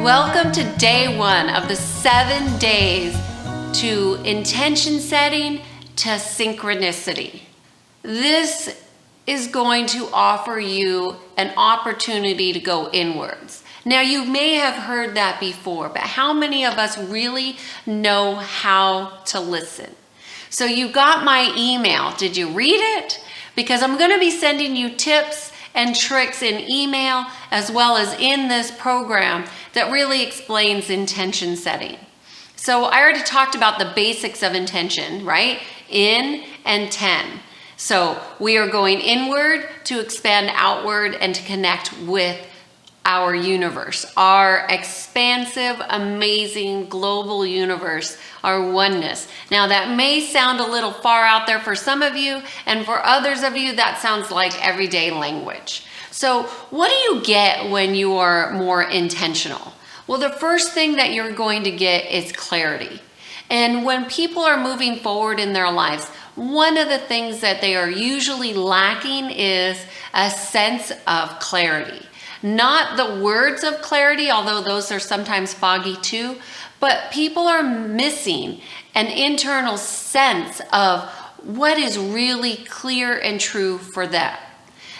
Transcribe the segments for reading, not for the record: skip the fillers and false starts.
Welcome to day 1 of the 7 days to intention setting to synchronicity. This is going to offer you an opportunity to go inwards. Now, you may have heard that before, but how many of us really know how to listen? So you got my email. Did you read it? Because I'm going to be sending you tips and tricks in email as well as in this program that really explains intention setting. So I already talked about the basics of intention, right? In and 10. So we are going inward to expand outward and to connect with our universe, our expansive, amazing, global universe, our oneness. Now that may sound a little far out there for some of you, and for others of you, that sounds like everyday language. So what do you get when you are more intentional? Well, the first thing that you're going to get is clarity. And when people are moving forward in their lives, one of the things that they are usually lacking is a sense of clarity. Not the words of clarity, although those are sometimes foggy too, but people are missing an internal sense of what is really clear and true for them.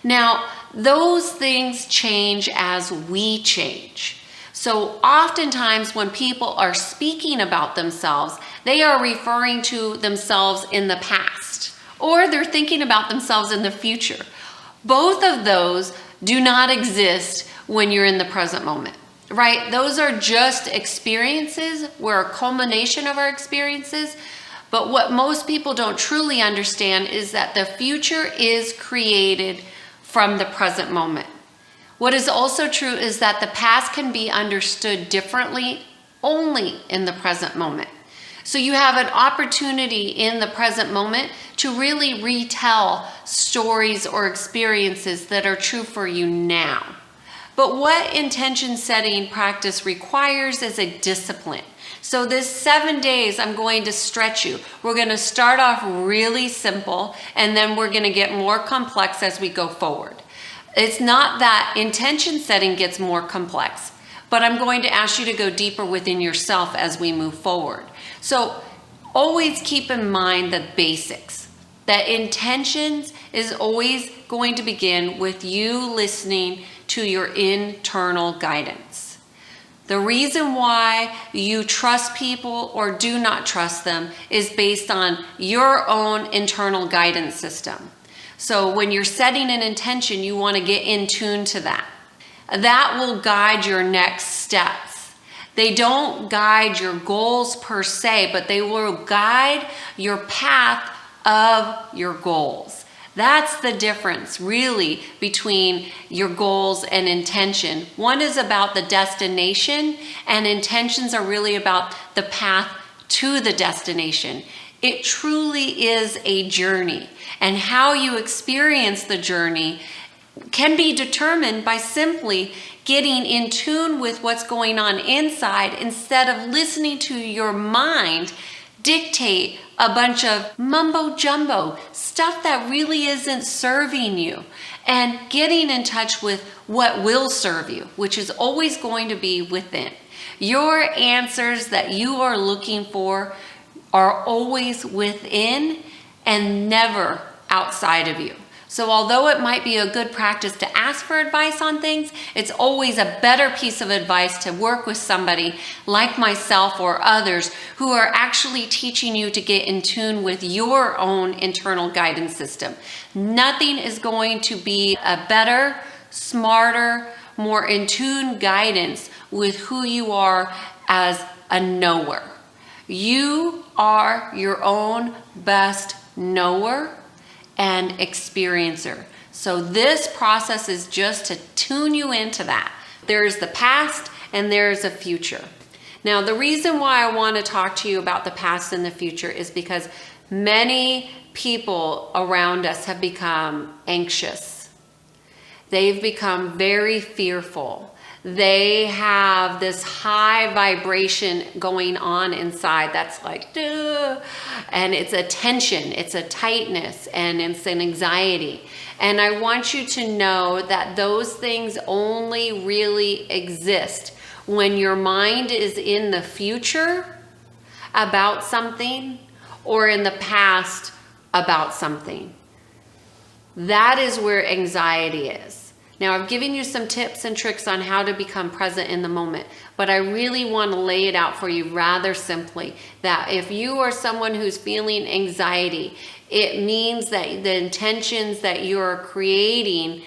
Now, those things change as we change. So oftentimes when people are speaking about themselves, they are referring to themselves in the past, or they're thinking about themselves in the future. Both of those do not exist when you're in the present moment, right? Those are just experiences. We're a culmination of our experiences. But what most people don't truly understand is that the future is created from the present moment. What is also true is that the past can be understood differently only in the present moment. So you have an opportunity in the present moment to really retell stories or experiences that are true for you now. But what intention setting practice requires is a discipline. So this 7 days, I'm going to stretch you. We're going to start off really simple, and then we're going to get more complex as we go forward. It's not that intention setting gets more complex, but I'm going to ask you to go deeper within yourself as we move forward. So always keep in mind the basics. That intentions is always going to begin with you listening to your internal guidance. The reason why you trust people or do not trust them is based on your own internal guidance system. So when you're setting an intention, you want to get in tune to that. That will guide your next steps. They don't guide your goals per se, but they will guide your path of your goals. That's the difference really between your goals and intention. One is about the destination, and intentions are really about the path to the destination. It truly is a journey, and how you experience the journey can be determined by simply getting in tune with what's going on inside instead of listening to your mind dictate a bunch of mumbo jumbo stuff that really isn't serving you, and getting in touch with what will serve you, which is always going to be within. Your answers that you are looking for are always within and never outside of you. So although it might be a good practice to ask for advice on things, it's always a better piece of advice to work with somebody like myself or others who are actually teaching you to get in tune with your own internal guidance system. Nothing is going to be a better, smarter, more in tune guidance with who you are as a knower. You are your own best knower and experiencer. So this process is just to tune you into that. There's the past and there's a future. Now, the reason why I want to talk to you about the past and the future is because many people around us have become anxious. They've become very fearful. They have this high vibration going on inside that's like, duh, and it's a tension, it's a tightness, and it's an anxiety. And I want you to know that those things only really exist when your mind is in the future about something or in the past about something. That is where anxiety is. Now, I've given you some tips and tricks on how to become present in the moment, but I really want to lay it out for you rather simply, that if you are someone who's feeling anxiety, it means that the intentions that you're creating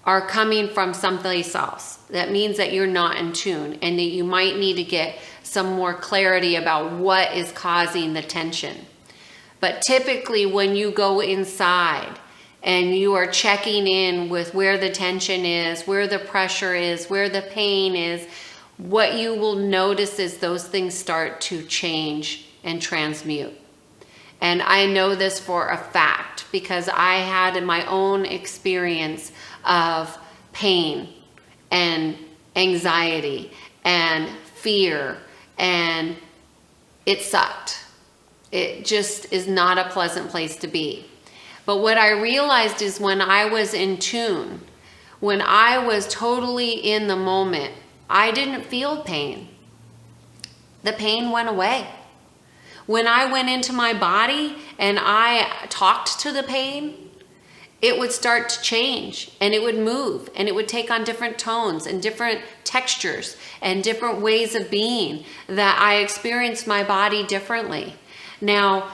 are coming from someplace else. That means that you're not in tune and that you might need to get some more clarity about what is causing the tension. But typically when you go inside and you are checking in with where the tension is, where the pressure is, where the pain is, what you will notice is those things start to change and transmute. And I know this for a fact because I had in my own experience of pain and anxiety and fear, and it sucked. It just is not a pleasant place to be. But what I realized is when I was in tune, when I was totally in the moment, I didn't feel pain. The pain went away. When I went into my body and I talked to the pain, it would start to change and it would move and it would take on different tones and different textures and different ways of being that I experienced my body differently. Now,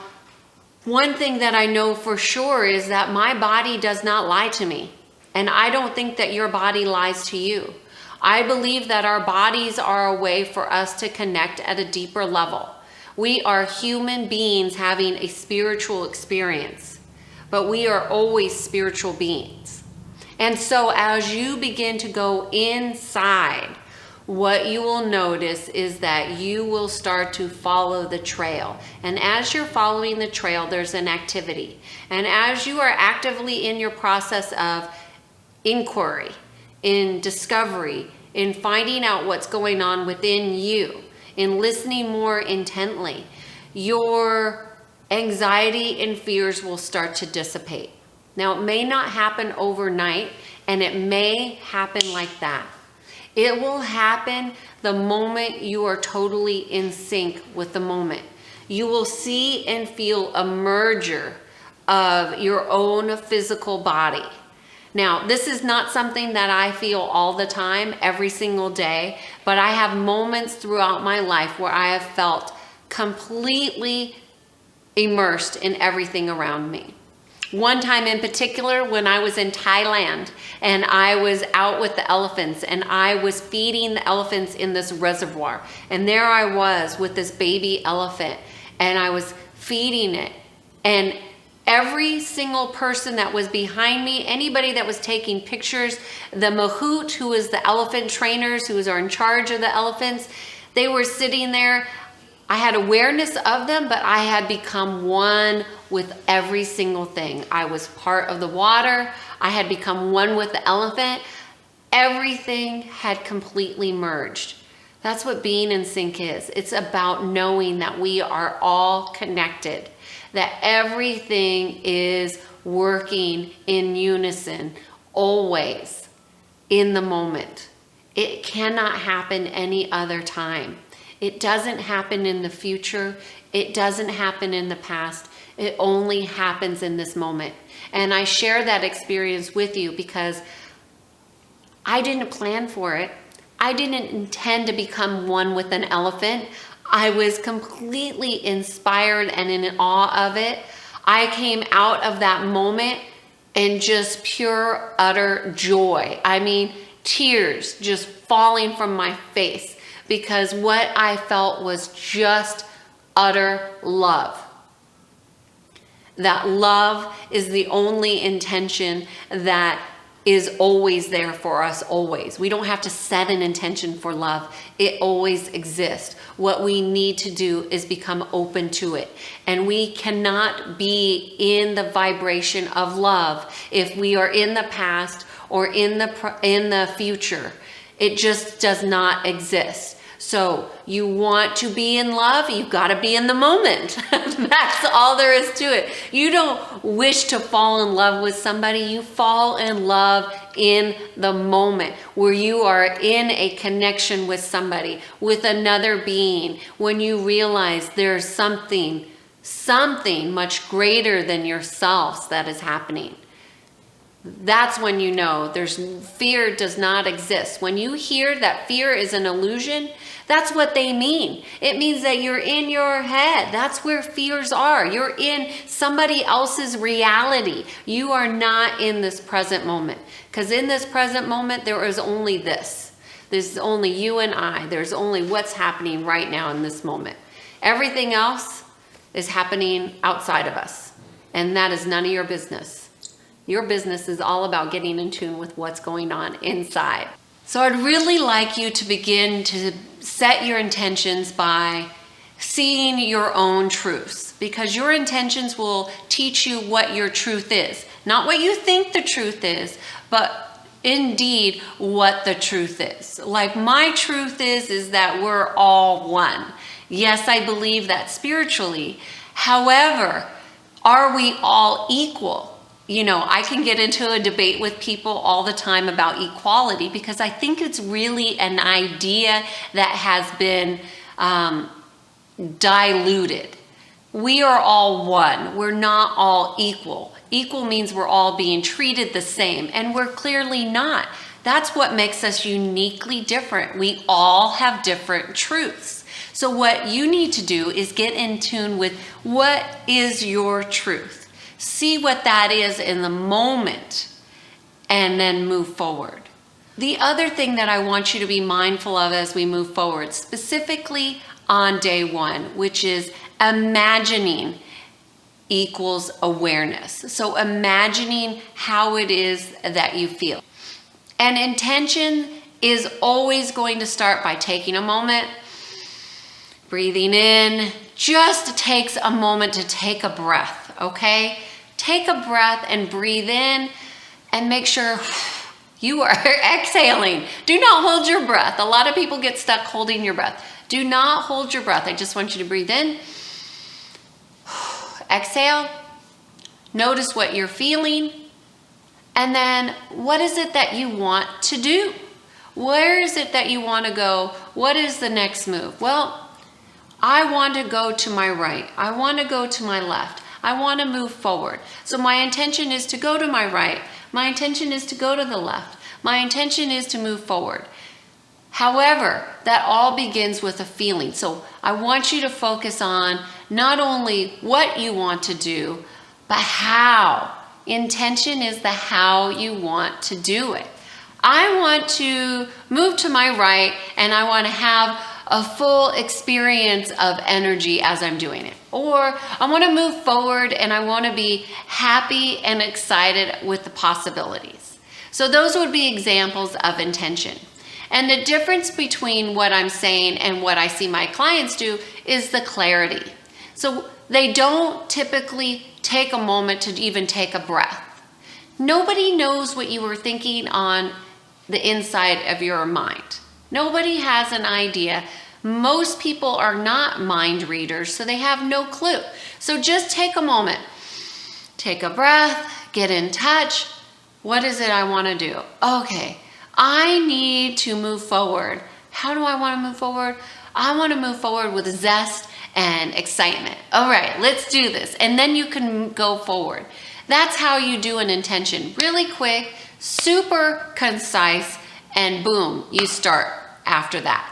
one thing that I know for sure is that my body does not lie to me. And I don't think that your body lies to you. I believe that our bodies are a way for us to connect at a deeper level. We are human beings having a spiritual experience, but we are always spiritual beings. And so as you begin to go inside, what you will notice is that you will start to follow the trail. And as you're following the trail, there's an activity. And as you are actively in your process of inquiry, in discovery, in finding out what's going on within you, in listening more intently, your anxiety and fears will start to dissipate. Now, it may not happen overnight, and it may happen like that. It will happen the moment you are totally in sync with the moment. You will see and feel a merger of your own physical body. Now, this is not something that I feel all the time, every single day, but I have moments throughout my life where I have felt completely immersed in everything around me. One time in particular, when I was in Thailand and I was out with the elephants and I was feeding the elephants in this reservoir. And there I was with this baby elephant and I was feeding it. And every single person that was behind me, anybody that was taking pictures, the mahout, who is the elephant trainers, who are in charge of the elephants, they were sitting there. I had awareness of them, but I had become one with every single thing. I was part of the water. I had become one with the elephant. Everything had completely merged. That's what being in sync is. It's about knowing that we are all connected, that everything is working in unison, always in the moment. It cannot happen any other time. It doesn't happen in the future. It doesn't happen in the past. It only happens in this moment. And I share that experience with you because I didn't plan for it. I didn't intend to become one with an elephant. I was completely inspired and in awe of it. I came out of that moment in just pure, utter joy. I mean, tears just falling from my face because what I felt was just utter love. That love is the only intention that is always there for us, always. We don't have to set an intention for love. It always exists. What we need to do is become open to it. And we cannot be in the vibration of love if we are in the past or in the future. It just does not exist. So you want to be in love, you've got to be in the moment. That's all there is to it. You don't wish to fall in love with somebody. You fall in love in the moment, where you are in a connection with somebody, with another being, when you realize there's something much greater than yourselves that is happening. That's when you know fear does not exist. When you hear that fear is an illusion, that's what they mean. It means that you're in your head. That's where fears are. You're in somebody else's reality. You are not in this present moment. Because in this present moment, there is only this. There's only you and I. There's only what's happening right now in this moment. Everything else is happening outside of us. And that is none of your business. Your business is all about getting in tune with what's going on inside. So I'd really like you to begin to set your intentions by seeing your own truths, because your intentions will teach you what your truth is. Not what you think the truth is, but indeed what the truth is. Like my truth is that we're all one. Yes, I believe that spiritually. However, are we all equal? You know, I can get into a debate with people all the time about equality, because I think it's really an idea that has been diluted. We are all one. We're not all equal. Equal means we're all being treated the same, and we're clearly not. That's what makes us uniquely different. We all have different truths. So what you need to do is get in tune with what is your truth. See what that is in the moment, and then move forward. The other thing that I want you to be mindful of as we move forward, specifically on day one, which is imagining equals awareness. So imagining how it is that you feel. And intention is always going to start by taking a moment, breathing in. Just takes a moment to take a breath, okay? Take a breath and breathe in, and make sure you are exhaling. Do not hold your breath. A lot of people get stuck holding your breath. Do not hold your breath. I just want you to breathe in. Exhale. Notice what you're feeling. And then what is it that you want to do? Where is it that you want to go? What is the next move? Well, I want to go to my right. I want to go to my left. I want to move forward. So my intention is to go to my right. My intention is to go to the left. My intention is to move forward. However, that all begins with a feeling. So I want you to focus on not only what you want to do, but how. Intention is the how you want to do it. I want to move to my right, and I want to have a full experience of energy as I'm doing it. Or I want to move forward, and I want to be happy and excited with the possibilities. So those would be examples of intention. And the difference between what I'm saying and what I see my clients do is the clarity. So they don't typically take a moment to even take a breath. Nobody knows what you were thinking on the inside of your mind. Nobody has an idea. Most people are not mind readers, so they have no clue. So just take a moment. Take a breath, get in touch. What is it I want to do? Okay, I need to move forward. How do I want to move forward? I want to move forward with zest and excitement. All right, let's do this. And then you can go forward. That's how you do an intention. Really quick, super concise, and boom, you start after that.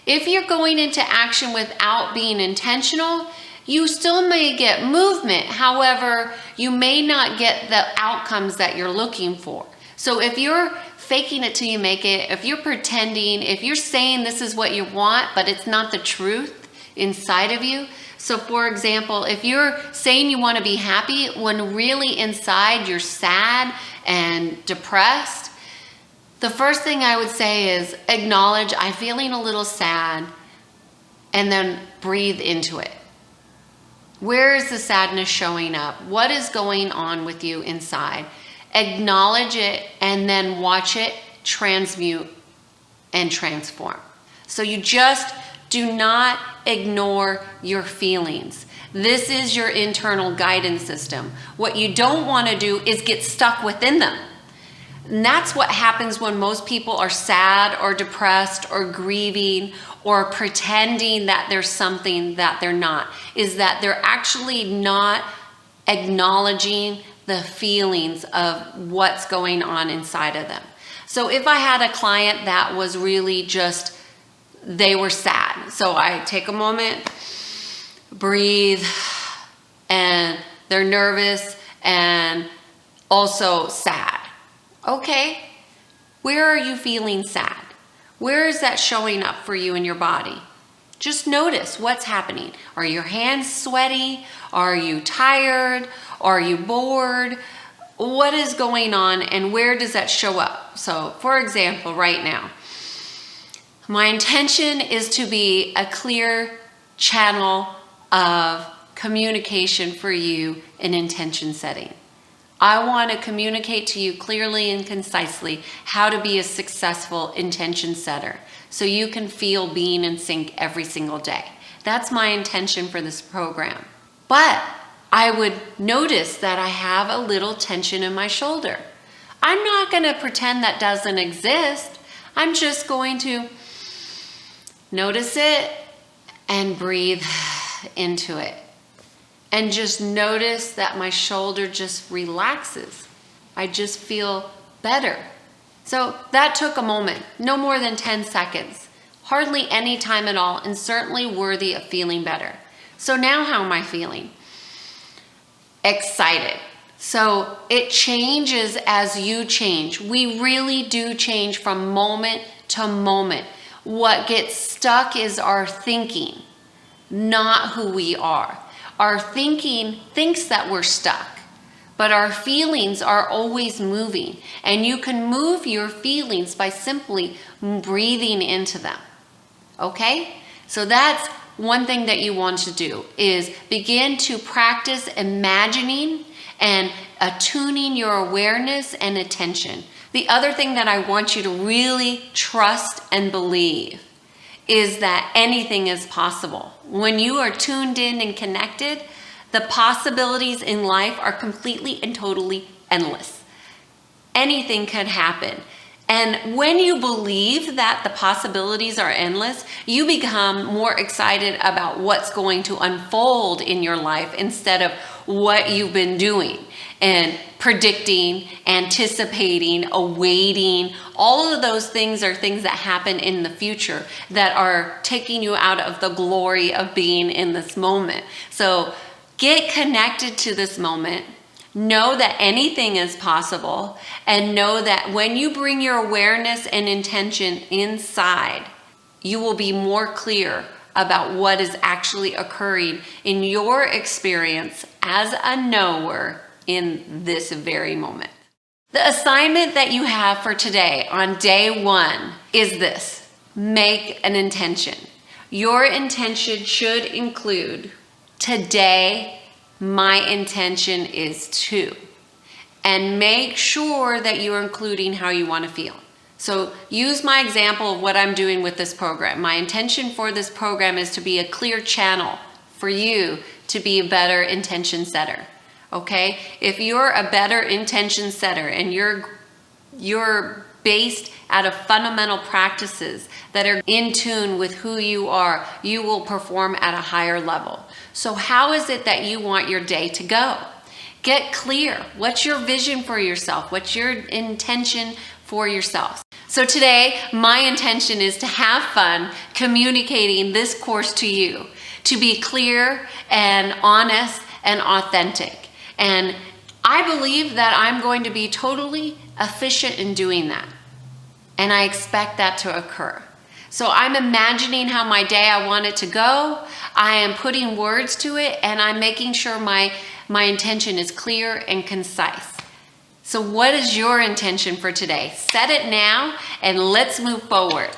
If you're going into action without being intentional, you still may get movement. However, you may not get the outcomes that you're looking for. So if you're faking it till you make it, if you're pretending, if you're saying this is what you want, but it's not the truth inside of you. So for example, if you're saying you want to be happy when really inside you're sad and depressed, the first thing I would say is acknowledge I'm feeling a little sad, and then breathe into it. Where is the sadness showing up? What is going on with you inside? Acknowledge it, and then watch it transmute and transform. So you just do not ignore your feelings. This is your internal guidance system. What you don't want to do is get stuck within them. And that's what happens when most people are sad or depressed or grieving or pretending that there's something that they're not, is that they're actually not acknowledging the feelings of what's going on inside of them. So if I had a client that was really just, they were sad. So I take a moment, breathe, and they're nervous and also sad. Okay, where are you feeling sad? Where is that showing up for you in your body? Just notice what's happening. Are your hands sweaty? Are you tired? Are you bored? What is going on and where does that show up? So for example, right now, my intention is to be a clear channel of communication for you in intention setting. I want to communicate to you clearly and concisely how to be a successful intention setter so you can feel being in sync every single day. That's my intention for this program. But I would notice that I have a little tension in my shoulder. I'm not going to pretend that doesn't exist. I'm just going to notice it and breathe into it. And just notice that my shoulder just relaxes. I just feel better. So that took a moment, no more than 10 seconds, hardly any time at all, and certainly worthy of feeling better. So now how am I feeling? Excited. So it changes as you change. We really do change from moment to moment. What gets stuck is our thinking, not who we are. Our thinking thinks that we're stuck, but our feelings are always moving, and you can move your feelings by simply breathing into them. Okay? So that's one thing that you want to do, is begin to practice imagining and attuning your awareness and attention. The other thing that I want you to really trust and believe is that anything is possible. When you are tuned in and connected, the possibilities in life are completely and totally endless. Anything could happen. And when you believe that the possibilities are endless, you become more excited about what's going to unfold in your life instead of what you've been doing and predicting, anticipating, awaiting. All of those things are things that happen in the future that are taking you out of the glory of being in this moment. So get connected to this moment. Know that anything is possible, and know that when you bring your awareness and intention inside, you will be more clear about what is actually occurring in your experience as a knower in this very moment. The assignment that you have for today on day 1 is this: make an intention. Your intention should include, today, my intention is to, and make sure that you're including how you want to feel. So use my example of what I'm doing with this program. My intention for this program is to be a clear channel for you to be a better intention setter. Okay? If you're a better intention setter and you're based out of fundamental practices that are in tune with who you are, you will perform at a higher level. So how is it that you want your day to go? Get clear. What's your vision for yourself? What's your intention for yourself? So today, my intention is to have fun communicating this course to you, to be clear and honest and authentic. And I believe that I'm going to be totally efficient in doing that. And I expect that to occur. So I'm imagining how my day I want it to go. I am putting words to it, and I'm making sure my intention is clear and concise. So what is your intention for today? Set it now, and let's move forward.